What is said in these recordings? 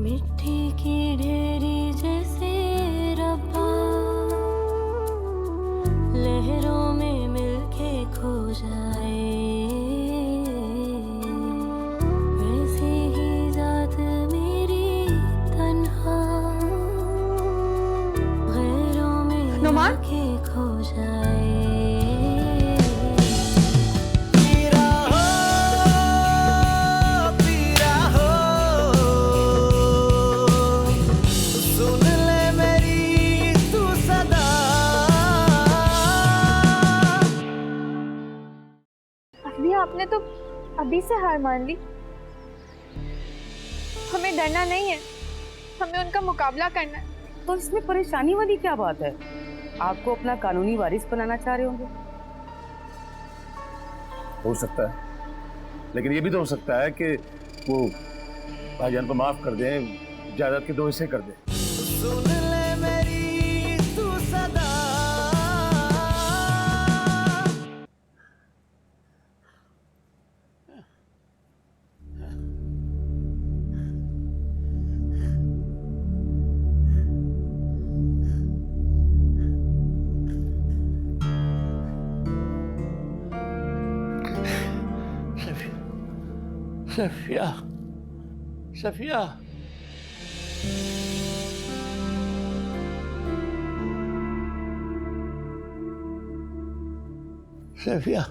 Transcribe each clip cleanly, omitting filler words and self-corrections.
मिट्टी की ढेरी जैसे रब्बा, लहरों में मिलके खो जाए, वैसी ही जात मेरी तन्हा, गैरों में नुमान? आके खो जाए। आपने तो अभी से हार मान ली। हमें डरना नहीं है, हमें उनका मुकाबला करना है। तो इसमें परेशानी वाली क्या बात है? आपको अपना कानूनी वारिस बनाना चाह रहे होंगे। हो सकता है, लेकिन ये भी तो हो सकता है कि वो भाईजान को माफ कर दें, जायदाद के 2 हिस्से कर दें। सुन ले मेरी तू सदा। सफिया, सफिया, सफिया,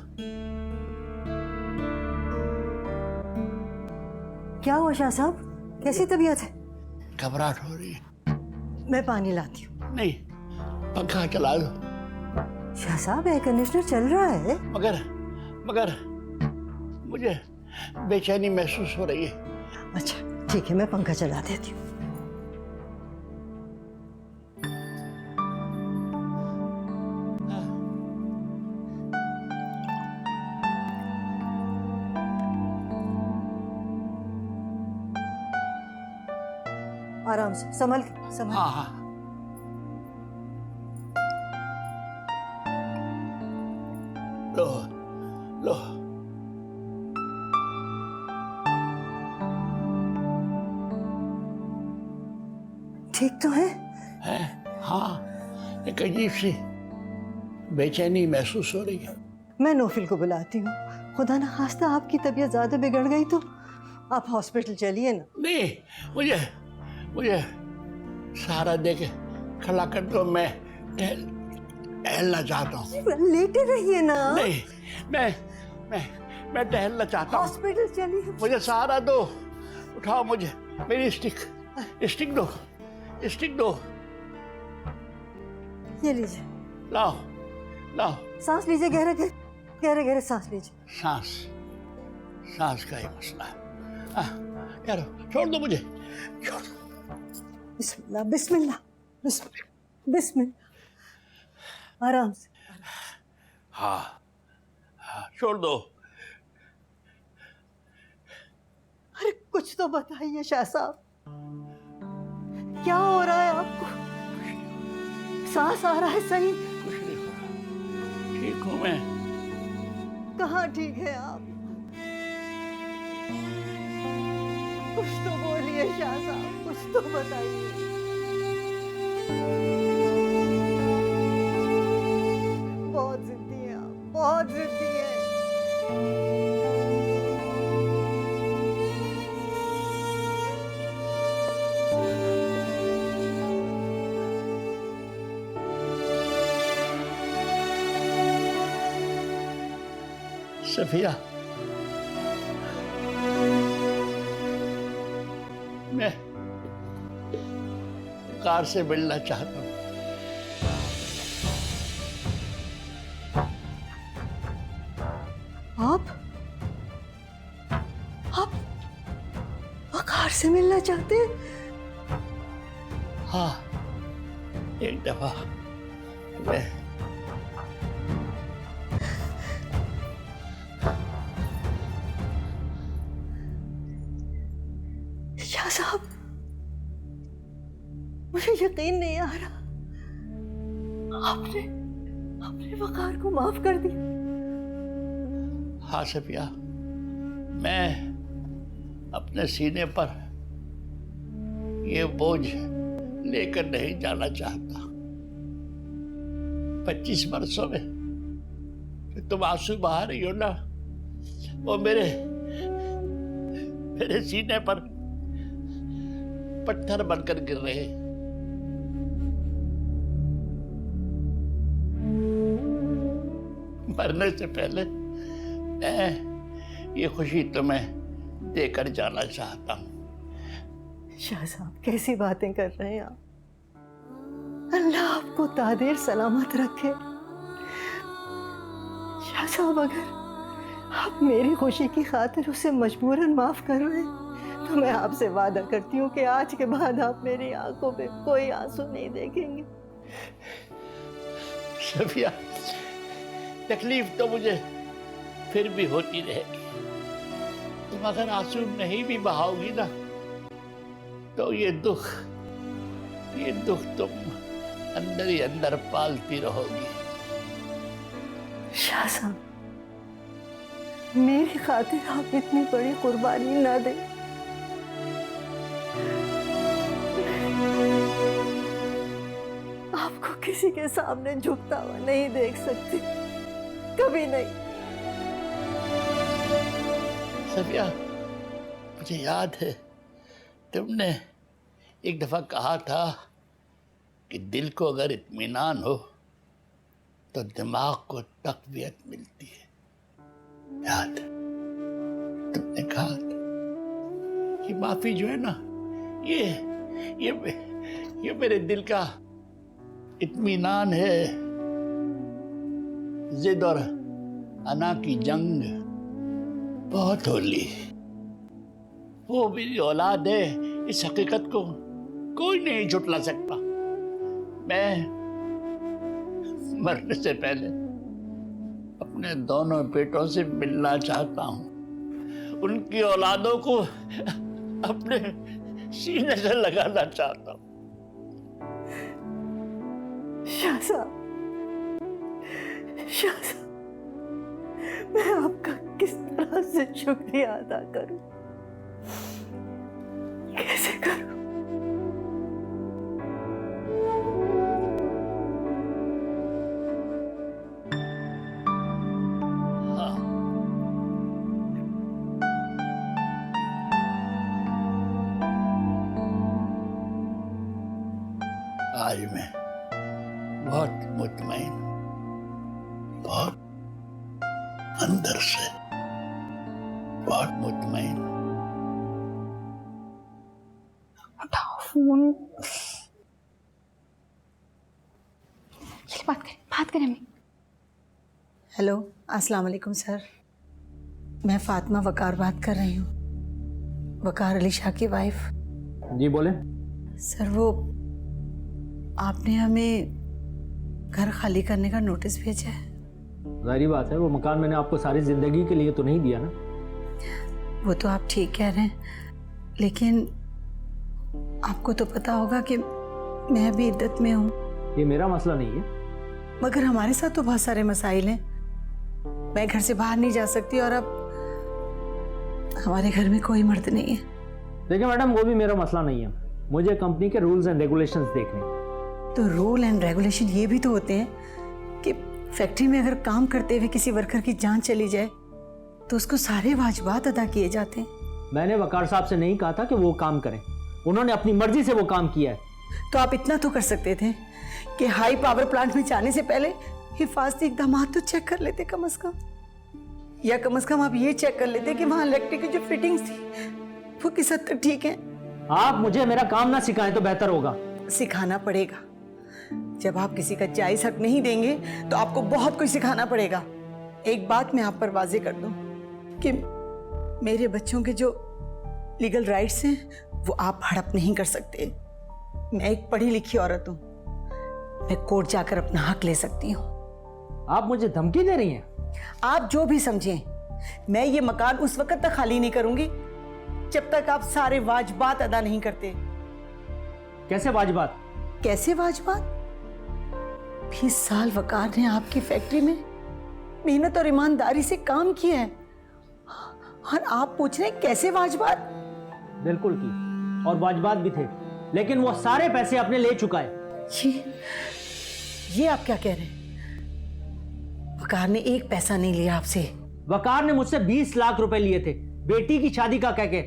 क्या हुआ शाह साहब, कैसी तबीयत है? घबराहट हो रही है। मैं पानी लाती हूँ। नहीं, पंखा चला दो। शाह साहब, एयर कंडीशनर चल रहा है। मगर मुझे बेचैनी महसूस हो रही है। अच्छा ठीक है, मैं पंखा चला देती हूँ। आराम से, संभल के। हाँ हाँ। लो लो। ठीक तो है? हाँ, एक अजीब सी बेचैनी महसूस हो रही है। मैं नौफिल को बुलाती हूँ। खुदा न खास्ता आपकी तबीयत ज्यादा बिगड़ गई तो आप हॉस्पिटल चलिए ना। नहीं, मुझे सहारा दे के खड़ा कर दो। मैं टहलना चाहता हूँ। लेटे रहिए ना। नहीं, मैं टहलना चाहता हूँ। हॉस्पिटल चलिए। मुझे सहारा दो, उठाओ मुझे। मेरी स्टिक दो। ये लीजिए। लाओ। सांस लीजिए, गहरे सांस लीजिए। सांस का ही मसला है। यारो, छोड़ दो मुझे, छोड़ दो। बिस्मिल्लाह। आराम से। हाँ, छोड़ दो। अरे कुछ तो बताइए शाह साहब, क्या हो रहा है आपको? सांस आ रहा है सही? कुछ नहीं हो रहा, ठीक हूँ मैं। कहाँ ठीक है आप? कुछ तो बोलिए शाह साहब, कुछ तो बताइए। बहुत जिद्दी हैं आप, बहुत जिद्दी हैं। सफिया, मैं कार से मिलना चाहता हूँ। आप वकार से मिलना चाहते हैं? हाँ, एक दफा मैं शाह साहब, मुझे यकीन नहीं आ रहा, आपने वकार को माफ कर दिया। हाँ सफिया, मैं अपने सीने पर ये बोझ लेकर नहीं जाना चाहता। 25 वर्षों में जो तुम आंसू बहा रही हो ना, वो मेरे सीने पर पत्थर बनकर गिर रहे हैं। मरने से पहले मैं ये खुशी तुम्हें देकर जाना चाहता हूँ। शाह साहब कैसी बातें कर रहे हैं आप? अल्लाह आपको तादेर सलामत रखे। शाह साहब अगर आप मेरी खुशी की खातिर उसे मजबूरन माफ कर रहे हैं तो मैं आपसे वादा करती हूँ कि आज के बाद आप मेरी आंखों पे कोई आंसू नहीं देखेंगे। सफिया, तकलीफ तो मुझे फिर भी होती रहेगी। तुम अगर आंसू नहीं भी बहाओगी ना, तो ये दुख तुम अंदर ही अंदर पालती रहोगी। शाह साहब, मेरी खातिर आप इतनी बड़ी कुर्बानी ना दें। आपको किसी के सामने झुकता हुआ नहीं देख सकती, कभी नहीं। सफिया, मुझे याद है तुमने एक दफा कहा था कि दिल को अगर इत्मीनान हो तो दिमाग को तक़वियत मिलती है। याद है? तुमने कहा था कि माफी जो है ना, ये मेरे दिल का इत्मीनान है। जिद और अना की जंग बहुत होली। वो मेरी औलाद है, इस हकीकत को कोई नहीं झुटला सकता। मैं मरने से पहले अपने दोनों बेटों से मिलना चाहता हूँ। उनकी औलादों को अपने सीने से लगाना चाहता हूँ। शाह साहब, मैं आपका किस तरह से शुक्रिया अदा करूं? कैसे करूं? हाँ, आज मैं बहुत मुतमईन, बहुत अंदर से बहुत मुतमईन। उठाओ फोन। चलिए बात करें अम्मी। हेलो, अस्सलाम वालेकुम सर। मैं फातिमा वकार बात कर रही हूँ, वकार अली शाह की वाइफ। जी बोले। सर, वो आपने हमें घर खाली करने का नोटिस भेजा है। जाहिर बात है, वो मकान मैंने आपको सारी जिंदगी के लिए तो नहीं दिया ना। वो तो आप ठीक कह रहे हैं, लेकिन आपको तो पता होगा कि मैं अभी इद्दत में हूँ। ये मेरा मसला नहीं है। मगर हमारे साथ तो बहुत सारे मसाइल हैं। मैं घर से बाहर नहीं जा सकती और अब हमारे घर में कोई मर्द नहीं है। देखिए मैडम, वो भी मेरा मसला नहीं है। मुझे कंपनी के रूल्स एंड रेगुलेशंस देखने हैं। तो रूल एंड रेगुलेशन ये भी तो होते हैं कि फैक्ट्री में अगर काम करते हुए किसी वर्कर की जान चली जाए तो उसको सारे वाजिबात अदा किए जाते हैं। मैंने वकार साहब से नहीं कहा था कि वो काम करें, उन्होंने अपनी मर्जी से वो काम किया है। तो आप इतना तो कर सकते थे कि हाई पावर प्लांट में जाने से पहले हिफाजती इकदाम तो चेक कर लेते कम से कम, या कम से कम आप ये चेक कर लेते कि वहाँ इलेक्ट्रिक की जो फिटिंग्स थी वो किस हद तक ठीक है। आप मुझे मेरा काम ना सिखाएं तो बेहतर होगा। सिखाना पड़ेगा। जब आप किसी का जायज हक नहीं देंगे तो आपको बहुत कुछ सिखाना पड़ेगा। एक बात मैं आप पर वाजे कर दूं कि मेरे बच्चों के जो लीगल राइट्स हैं वो आप हड़प नहीं कर सकते। मैं एक पढ़ी लिखी औरत हूं, मैं कोर्ट जाकर अपना हक ले सकती हूँ। आप मुझे धमकी दे रही हैं? आप जो भी समझें, मैं ये मकान उस वक्त तक खाली नहीं करूंगी जब तक आप सारे वाजिबात अदा नहीं करते। कैसे वाजिबात? कैसे वाजिबात? 20 साल वकार ने आपकी फैक्ट्री में मेहनत और ईमानदारी से काम किया है और आप पूछ रहे हैं कैसे वाजिबात? बिल्कुल की, और वाजिबात भी थे। लेकिन वो सारे पैसे अपने ले चुका है। ये आप क्या कह रहे हैं? वकार ने एक पैसा नहीं लिया आपसे। वकार ने मुझसे 20 लाख रुपए लिए थे बेटी की शादी का कहके,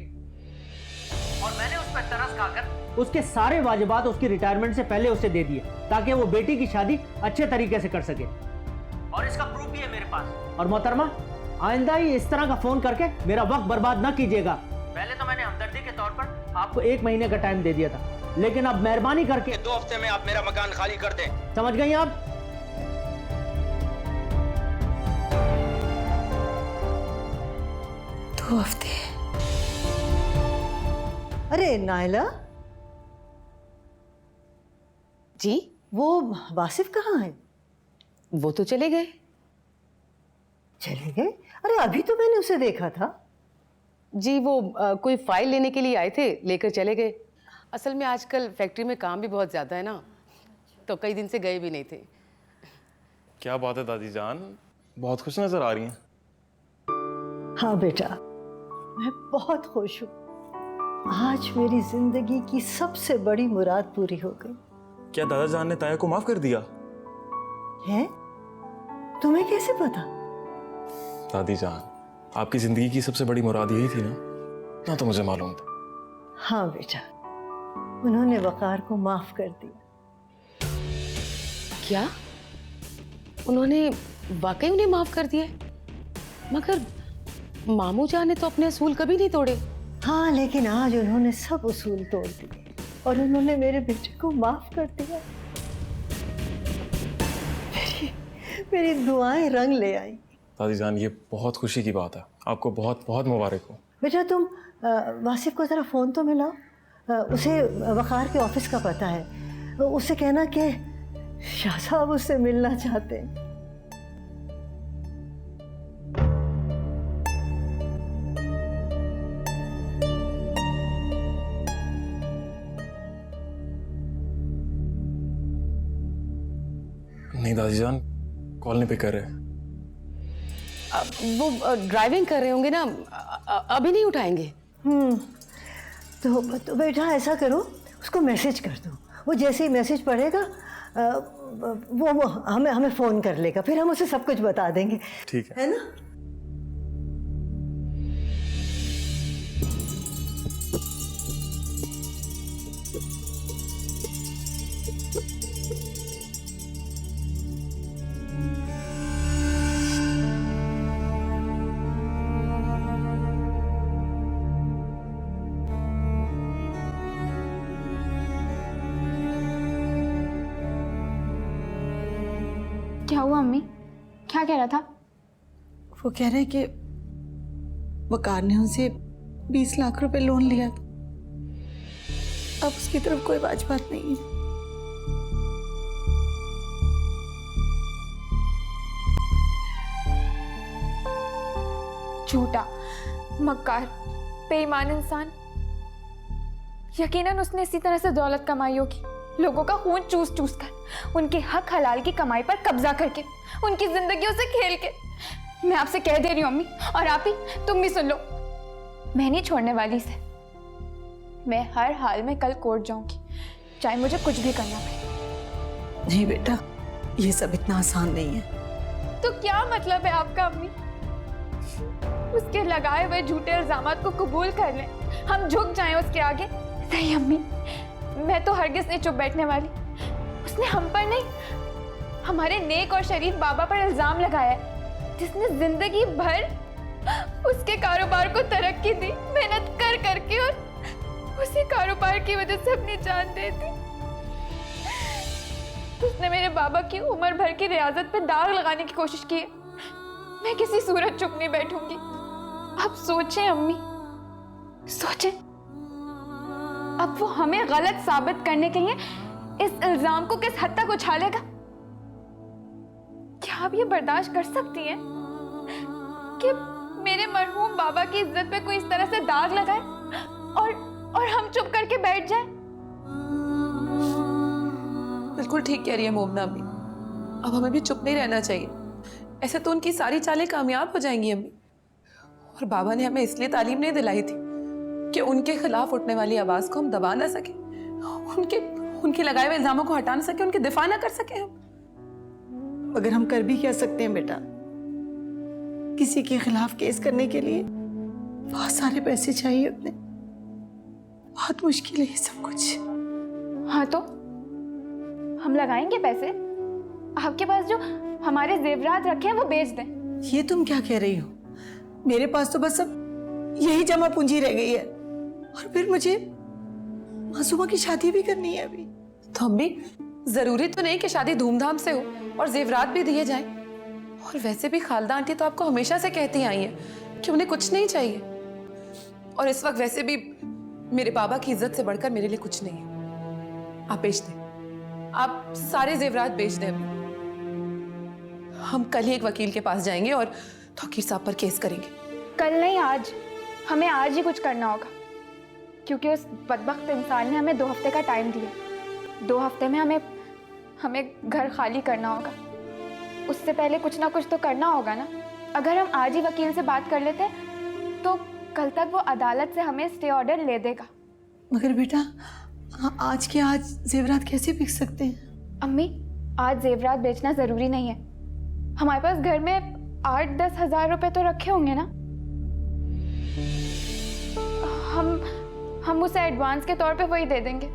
और मैंने उस पर तरस खाकर उसके सारे वाजिबात उसकी रिटायरमेंट से पहले उसे दे दिए ताकि वो बेटी की शादी अच्छे तरीके से कर सके। और इसका प्रूफ भी है मेरे पास। और मोहतरमा, आइंदा ही इस तरह का फोन करके मेरा वक्त बर्बाद ना कीजिएगा। पहले तो मैंने हमदर्दी के तौर पर आपको 1 महीने का टाइम दे दिया था, लेकिन अब मेहरबानी करके 2 हफ्ते में आप मेरा मकान खाली कर दें। समझ गई आप? दो हफ्ते? अरे नायला जी, वो वासिफ कहाँ है? वो तो चले गए। चले गए? अरे अभी तो मैंने उसे देखा था। जी, वो कोई फाइल लेने के लिए आए थे, लेकर चले गए। असल में आजकल फैक्ट्री में काम भी बहुत ज़्यादा है ना, तो कई दिन से गए भी नहीं थे। क्या बात है दादी जान, बहुत खुश नजर आ रही हैं। हाँ बेटा, मैं बहुत खुश हूँ। आज मेरी जिंदगी की सबसे बड़ी मुराद पूरी हो गई। क्या दादा जान ने ताया को माफ कर दिया? है? तुम्हें कैसे पता? दादी जान, आपकी जिंदगी की सबसे बड़ी मुराद यही थी ना तो मुझे मालूम था। हाँ बेटा, उन्होंने वकार को माफ कर दिया। क्या? उन्होंने वाकई उन्हें माफ कर दिया? मगर मामू जान ने तो अपने असूल कभी नहीं तोड़े। हाँ, लेकिन आज उन्होंने सब उसूल तोड़ दिए और उन्होंने मेरे बेटे को माफ कर दिया। मेरी दुआएं रंग ले आई। दादी जान, ये बहुत खुशी की बात है, आपको बहुत बहुत मुबारक हो। बेटा तुम वासिफ को ज़रा फ़ोन तो मिलाओ, उसे वकार के ऑफिस का पता है। उससे कहना कि शाह साहब उससे मिलना चाहते हैं। नहीं दादी जान, कॉल नहीं पिक कर रहे। वो ड्राइविंग कर रहे होंगे ना, अभी नहीं उठाएंगे। तो बेटा ऐसा करो, उसको मैसेज कर दो। वो जैसे ही मैसेज पढ़ेगा वो हमें फ़ोन कर लेगा, फिर हम उसे सब कुछ बता देंगे। ठीक है ना? क्या हुआ अम्मी? क्या कह रहा था? वो कह रहे कि वकार ने उनसे 20 लाख रुपए लोन लिया था, अब उसकी तरफ कोई वाजिबात नहीं है। झूठा, मक्कार, बेईमान इंसान। यकीनन उसने इसी तरह से दौलत कमाई होगी, लोगों का खून चूस चूस कर, उनके हक हलाल की कमाई पर कब्जा करके, उनकी जिंदगियों से खेल के। मैं आपसे कह दे रही हूँ अम्मी, और आप ही तुम भी सुन लो, मैं नहीं छोड़ने वाली इसे। मैं हर हाल में कल कोर्ट जाऊंगी, चाहे मुझे कुछ भी करना पड़े। नहीं बेटा, ये सब इतना आसान नहीं है। तो क्या मतलब है आपका अम्मी? उसके लगाए हुए झूठे इल्जामात को कबूल कर लें, हम झुक जाएं उसके आगे? नहीं अम्मी, मैं तो हरगिज नहीं चुप बैठने वाली। उसने हम पर नहीं, हमारे नेक और शरीफ बाबा पर इल्जाम लगाया है, जिसने जिंदगी भर उसके कारोबार को तरक्की दी, मेहनत कर करके, और उसी कारोबार की वजह से अपनी जान दे दी। उसने मेरे बाबा की उम्र भर की रियाजत पर दाग लगाने की कोशिश की है। मैं किसी सूरत चुप नहीं बैठूंगी। अब सोचें अम्मी, सोचें, अब वो हमें गलत साबित करने के लिए इस इल्जाम को किस हद तक उछालेगा? क्या आप ये बर्दाश्त कर सकती हैं कि मेरे मरहूम बाबा की इज्जत पे कोई इस तरह से दाग लगाए और हम चुप करके बैठ जाएं? बिल्कुल ठीक कह रही है मोमना अम्मी, अब हमें भी चुप नहीं रहना चाहिए। ऐसे तो उनकी सारी चालें कामयाब हो जाएंगी अम्मी। और बाबा ने हमें इसलिए तालीम नहीं दिलाई थी कि उनके खिलाफ उठने वाली आवाज को हम दबा ना सके, उनके उनके लगाए हुए इल्जामों को हटा ना सके, उनकी दिफा ना कर सके हम। मगर हम कर भी क्या सकते हैं बेटा? किसी के खिलाफ केस करने के लिए बहुत सारे पैसे चाहिए होते हैं, बहुत मुश्किल है ये सब कुछ। हाँ तो हम लगाएंगे पैसे, आपके पास जो हमारे जेवरात रखे हैं वो बेच दें। ये तुम क्या कह रही हो? मेरे पास तो बस अब यही जमा पूंजी रह गई है, और फिर मुझे मासूमा की शादी भी करनी है अभी। तो अम्मी, जरूरी तो नहीं कि शादी धूमधाम से हो और जेवरात भी दिए जाएं। और वैसे भी खालदा आंटी तो आपको हमेशा से कहती आई हैं कि उन्हें कुछ नहीं चाहिए, और इस वक्त वैसे भी मेरे बाबा की इज्जत से बढ़कर मेरे लिए कुछ नहीं है। आप बेच दें, आप सारे जेवरात बेच दें। अभी हम कल ही एक वकील के पास जाएंगे और तौकीर साहब पर केस करेंगे। कल नहीं, आज। हमें आज ही कुछ करना होगा, क्योंकि उस बदबख्त इंसान ने हमें 2 हफ्ते का टाइम दिया। 2 हफ्ते में हमें घर खाली करना होगा। उससे पहले कुछ ना कुछ तो करना होगा ना। अगर हम आज ही वकील से बात कर लेते तो कल तक वो अदालत से हमें स्टे ऑर्डर ले देगा। मगर बेटा, आज के आज जेवरात कैसे बिक सकते हैं? अम्मी, आज जेवरात बेचना जरूरी नहीं है। हमारे पास घर में 8-10 हज़ार रुपए तो रखे होंगे ना। हम उसे एडवांस के तौर पे वही दे देंगे।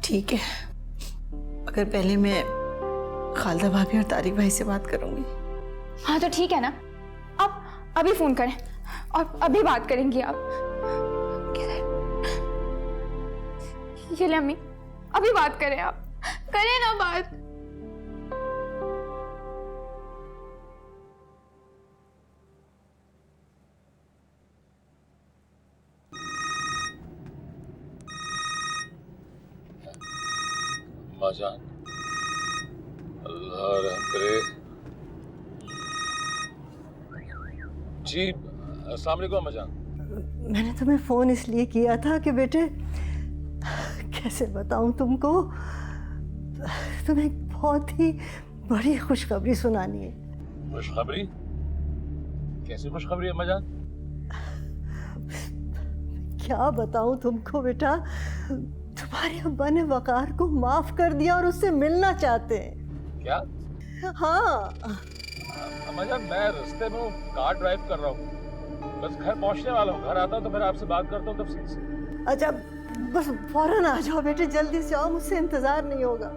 ठीक है, मगर पहले मैं खालदा भाभी और तारिक भाई से बात करूंगी। हाँ तो ठीक है ना, आप अभी फोन करें और अभी बात करेंगी आप। ये ले अम्मी, अभी बात करें आप, करें ना बात। जान, अल्लाह रहम करे। जी अस्सलाम वालेकुम अम्मा जान। मैंने तुम्हें फ़ोन इसलिए किया था कि बेटे, कैसे बताऊं तुमको, तुम्हें एक बहुत ही बड़ी खुशखबरी सुनानी है। खुशखबरी? कैसी खुशखबरी अम्मा जान? क्या बताऊं तुमको बेटा, तुम्हारे अब्बा ने वकार को माफ कर दिया और उससे मिलना चाहते हैं। क्या? हाँ अम्मा जान, मैं रास्ते में कार ड्राइव कर रहा हूँ, बस घर पहुँचने वाला हूँ। घर आता हूँ तो फिर आपसे बात करता हूँ तफसील से। अच्छा, बस फौरन आ जाओ बेटे, जल्दी से आओ, मुझसे इंतजार नहीं होगा।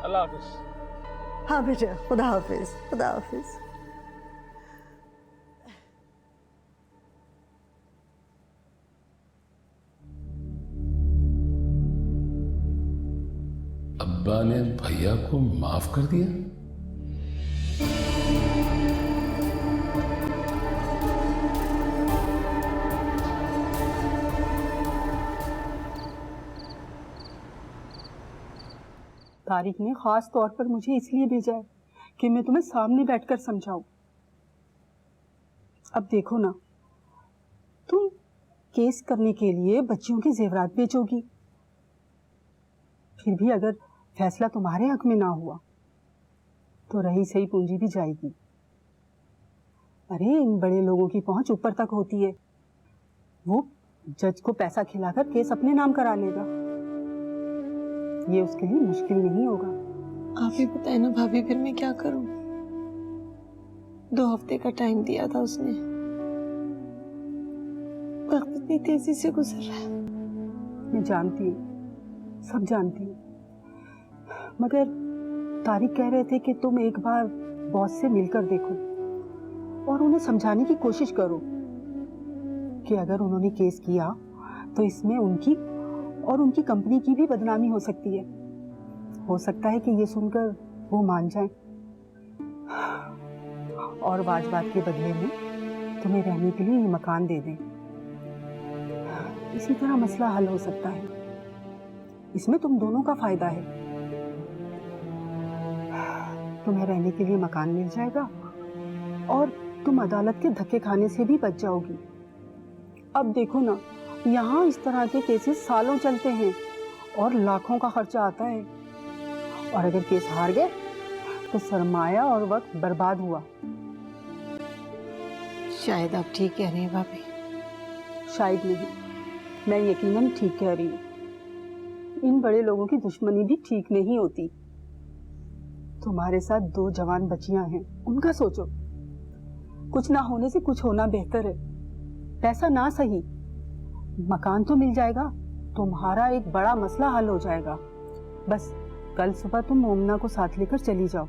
अल्लाह हाफिज। हाँ बेटे, खुदा हाफिज, खुदा हाफिज। अब्बा ने भैया को माफ कर दिया? तारिक ने खास तौर पर मुझे इसलिए भेजा है कि मैं तुम्हें सामने बैठकर समझाऊं। अब देखो ना, तुम केस करने के लिए बच्चियों के जेवरात बेचोगी, फिर भी अगर फैसला तुम्हारे हक में ना हुआ तो रही सही पूंजी भी जाएगी। अरे इन बड़े लोगों की पहुंच ऊपर तक होती है, वो जज को पैसा खिलाकर केस अपने नाम करा लेगा। ये उसके लिए मुश्किल नहीं होगा। आप ही बताए ना भाभी, फिर मैं क्या करूं? 2 हफ्ते का टाइम दिया था उसने, वक्त इतनी तेजी से गुजर रहा है। मैं जानती हूँ, सब जानती हूँ, मगर तारिक कह रहे थे कि तुम एक बार बॉस से मिलकर देखो और उन्हें समझाने की कोशिश करो कि अगर उन्होंने केस किया तो इसमें उनकी और उनकी कंपनी की भी बदनामी हो सकती है। हो सकता है कि ये सुनकर वो मान जाएं और वाजबात के बदले में तुम्हें रहने के लिए ये मकान दे दें। इसी तरह मसला हल हो सकता है, इसमें तुम दोनों का फायदा है। तुम्हें रहने के लिए मकान मिल जाएगा और तुम अदालत के धक्के खाने से भी बच जाओगी। अब देखो ना, यहाँ इस तरह के केसेस सालों चलते हैं और लाखों का खर्चा आता है, और अगर केस हार गए तो सरमाया और वक्त बर्बाद हुआ। शायद आप ठीक कह रही हैं भाभी। शायद नहीं, मैं यकीनन ठीक कह रही हूँ। इन बड़े लोगों की दुश्मनी भी ठीक नहीं होती। तुम्हारे साथ 2 जवान बच्चियां हैं, उनका सोचो। कुछ ना होने से कुछ होना बेहतर है। पैसा ना सही, मकान तो मिल जाएगा, तुम्हारा एक बड़ा मसला हल हो जाएगा। बस कल सुबह तुम मोमना को साथ लेकर चली जाओ,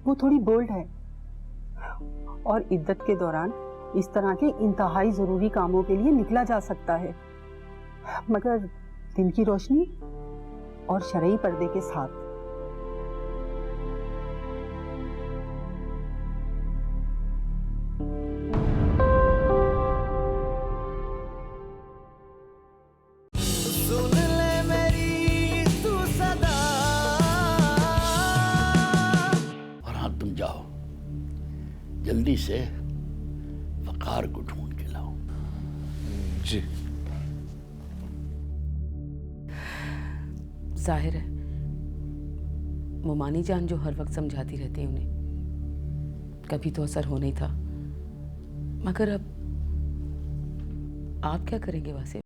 वो थोड़ी बोल्ड है और इद्दत के दौरान इस तरह के इंतहाई जरूरी कामों के लिए निकला जा सकता है, मगर दिन की रोशनी और शरई पर्दे के साथ। और हाँ, तुम जाओ जल्दी से वकार को ढूंढ के लाओ। जी। जाहिर है मोमानी जान जो हर वक्त समझाती रहती है उन्हें, कभी तो असर होना ही था। मगर अब आप क्या करेंगे वासिफ?